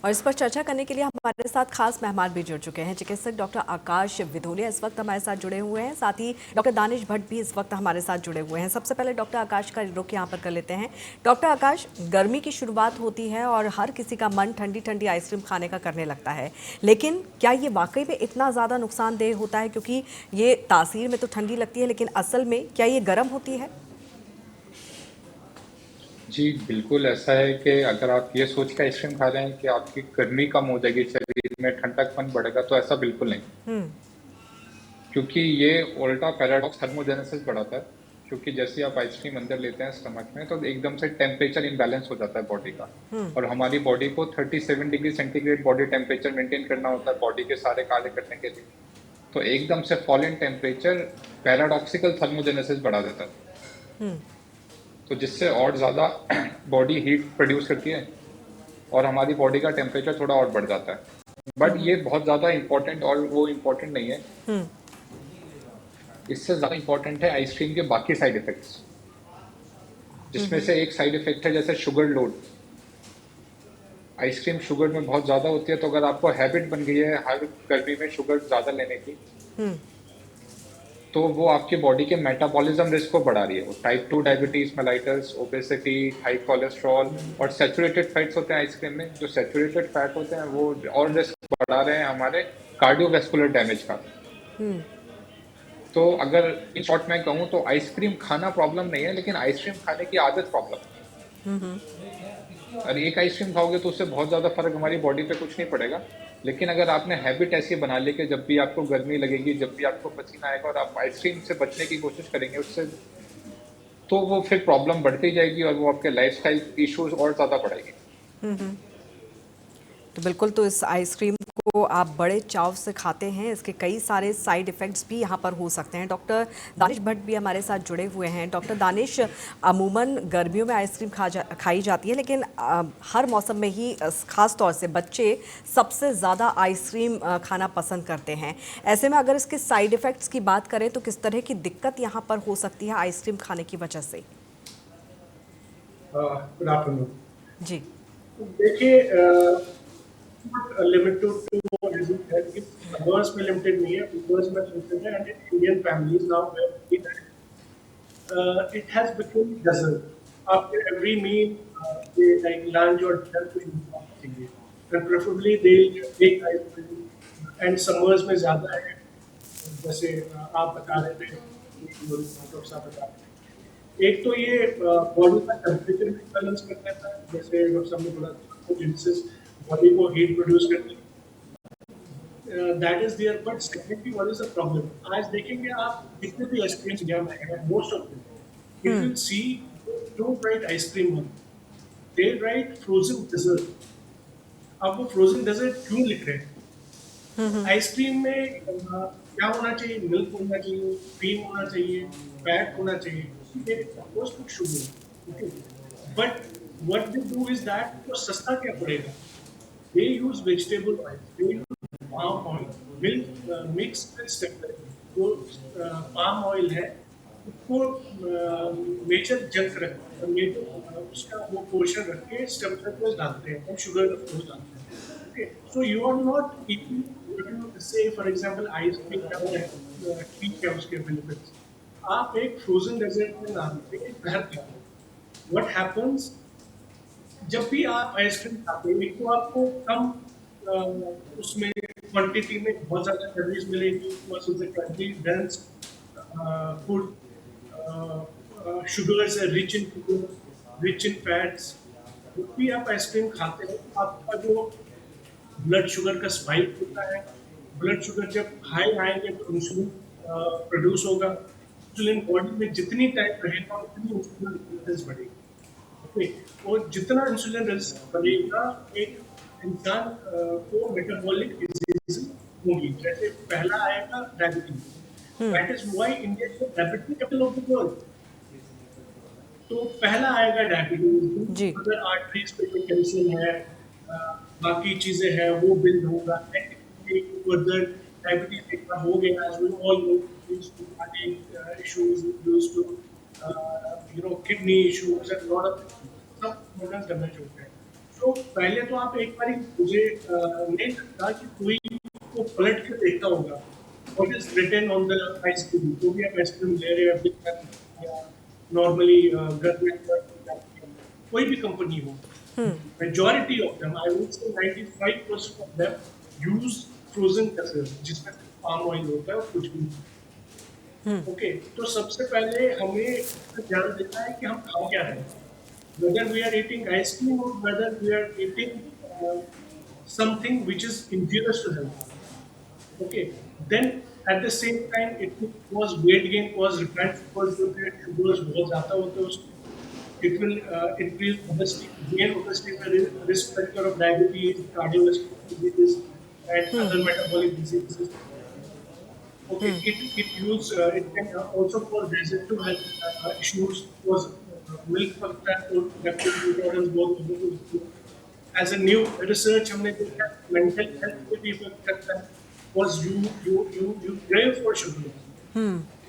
और इस पर चर्चा करने के लिए हमारे साथ खास मेहमान भी जुड़ चुके हैं। चिकित्सक डॉक्टर आकाश विधोलिया इस वक्त हमारे साथ जुड़े हुए हैं, साथ ही डॉक्टर दानिश भट्ट भी इस वक्त हमारे साथ जुड़े हुए हैं। सबसे पहले डॉक्टर आकाश का रुख यहाँ पर कर लेते हैं। डॉक्टर आकाश, गर्मी की शुरुआत होती है और हर किसी का मन ठंडी ठंडी आइसक्रीम खाने का करने लगता है, लेकिन क्या ये वाकई में इतना ज़्यादा नुकसानदेह होता है? क्योंकि ये तासीर में तो ठंडी लगती है, लेकिन असल में क्या ये गर्म होती है? जी, बिल्कुल ऐसा है कि अगर आप ये सोच के आइसक्रीम खा रहे हैं कि आपकी गर्मी कम हो जाएगी, शरीर में ठंडकपन बढ़ेगा, तो ऐसा बिल्कुल नहीं। क्योंकि ये उल्टा पैराडॉक्स थर्मोजेनेसिस बढ़ाता है। क्योंकि जैसे आप आइसक्रीम अंदर लेते हैं स्टमक में, तो एकदम से टेम्परेचर इम्बैलेंस हो जाता है बॉडी का। और हमारी बॉडी को 37 degree centigrade body temperature maintain करना होता है बॉडी के सारे कार्य करने के लिए। तो एकदम से fall in temperature paradoxical thermogenesis बढ़ा देता है, तो जिससे और ज़्यादा बॉडी हीट प्रोड्यूस करती है और हमारी बॉडी का टेम्परेचर थोड़ा और बढ़ जाता है। बट ये बहुत ज़्यादा इम्पोर्टेंट और वो इम्पोर्टेंट नहीं है। इससे ज़्यादा इम्पोर्टेंट है आइसक्रीम के बाकी साइड इफेक्ट्स, जिसमें से एक साइड इफेक्ट है जैसे शुगर लोड। आइसक्रीम शुगर में बहुत ज़्यादा होती है, तो अगर आपको हैबिट बन गई है हर गर्मी में शुगर ज़्यादा लेने की, तो वो आपकी बॉडी के मेटाबॉलिज्म रिस्क को बढ़ा रही है। वो type 2 diabetes, mellitus, obesity, high cholesterol और सैचुरेटेड फैट्स होते हैं आइसक्रीम में। जो सैचुरेटेड फैट होते हैं वो और रिस्क बढ़ा रहे हैं हमारे कार्डियोवैस्कुलर डैमेज का। तो अगर इन शॉर्ट में कहूँ तो आइसक्रीम खाना प्रॉब्लम नहीं है, लेकिन आइसक्रीम खाने की आदत प्रॉब्लम है। और एक आइसक्रीम खाओगे तो उससे बहुत ज़्यादा फर्क हमारी बॉडी पे कुछ नहीं पड़ेगा, लेकिन अगर आपने हैबिट ऐसी बना ली कि जब भी आपको गर्मी लगेगी, जब भी आपको पसीना आएगा और आप आइसक्रीम से बचने की कोशिश करेंगे उससे, तो वो फिर प्रॉब्लम बढ़ती जाएगी और वो आपके लाइफस्टाइल इश्यूज और ज़्यादा बढ़ाएगी। तो बिल्कुल, तो इस आइसक्रीम को आप बड़े चाव से खाते हैं, इसके कई सारे साइड इफ़ेक्ट्स भी यहाँ पर हो सकते हैं। डॉक्टर दानिश भट्ट भी हमारे साथ जुड़े हुए हैं। डॉक्टर दानिश, अमूमन गर्मियों में आइसक्रीम खाई जाती है, लेकिन हर मौसम में ही ख़ास तौर से बच्चे सबसे ज़्यादा आइसक्रीम खाना पसंद करते हैं। ऐसे में अगर इसके साइड इफ़ेक्ट्स की बात करें तो किस तरह की दिक्कत यहाँ पर हो सकती है आइसक्रीम खाने की वजह से? गुड आफ्टरनून जी। देखिए, limited to isn't है कि suburbs में limited नहीं है, suburbs में limited है, and in Indian families now it has become desert. After every meal, they like lunch or dinner to eat, and preferably they take ice cream. And summers में ज़्यादा है, जैसे आप बता रहे थे, डॉक्टर साहब बता रहे थे। एक तो ये बॉडी का टेम्परेचर भी बैलेंस कर देता है, जैसे डॉक्टर साहब ने बोला जिनसे बॉडी को हीट प्रोड्यूस करती है। That is there, but secondly what is the problem? आज देखेंगे आप जितने भी आइसक्रीम इंडिया में है, most of them if you see don't write ice cream on, they write frozen dessert. अब वो फ्रोजन डेजर्ट क्यों लिख रहे हैं? आइसक्रीम में क्या होना चाहिए? मिल्क होना चाहिए, क्रीम होना चाहिए, फैट होना चाहिए, sugar. But what they do is that वो सस्ता क्या पड़ेगा? They use vegetable oil, they use palm oil, milk mixed with step. जो palm oil है उसको मेजर जग रखते हैं, उसका वो पोर्शन रख के स्टेम सेल्स डालते हैं और शुगर डालते हैं। Okay, so you are not eating, say for example ice cream का ठीक है उसके benefits, आप एक फ्रोजन डेजर्ट में डालते हैं बाहर के। What happens? जब भी आप आइसक्रीम खाते हैं, एक तो आपको कम उसमें क्वांटिटी में बहुत ज़्यादा कैलोरीज मिलेगी, डेंस फूड, शुगर्स है, rich in sugar, rich in fats. जब भी आप आइसक्रीम खाते हैं, आपका जो ब्लड शुगर का स्पाइक होता है, ब्लड शुगर जब हाई आएंगे तो इंसुलिन प्रोड्यूस होगा। इंसुलिन बॉडी में जितनी टाइम रहेगा उतनी इंसुलिन रेजिस्टेंस बढ़ेगी। और जितना इंसुलिन रेजिस्टेंस बढ़ेगा, एक इंसान को मेटाबॉलिक डिजीज होगी। जैसे पहला आएगा diabetes, that is why India is the diabetic capital of the world. तो पहला आएगा डायबिटीज, अगर आर्टरीज पे कोई कैंसर है, बाकी चीजें हैं वो बिल्ड होगा। फर्दर डायबिटीज एक बार हो गया, as we all know, leads to cardiac issues, leads to kidney issues and lot of some organs damage होते हैं। तो पहले तो आप एक बार मुझे नहीं लगता कि कोई को पलट के देखता होगा what is written on the ice cream, जो भी आप आइसक्रीम ले रहे हैं या नॉर्मली घर में कोई भी कंपनी हो, majority of them, I would say 95% of them use frozen custard जिसमें पाम ऑयल होता है और कुछ भी। ओके, तो सबसे पहले हमें ध्यान देना है कि हम खा क्या रहे हैं, whether we are eating ice cream or whether we are eating something which is injurious to health. Okay, then at the same time it will cause weight gain, cause refined sugars, sugars बहुत ज़्यादा होते हैं उसमें, it will increase obesity, gain obesity with risk factor of diabetes, cardiovascular diseases, and other metabolic diseases. Okay, it can also cause digestive health issues, cause milk factor or bacterial intolerance both. As a new research हमने देखा mental health पे भी effect करता है, cause you crave for sugar.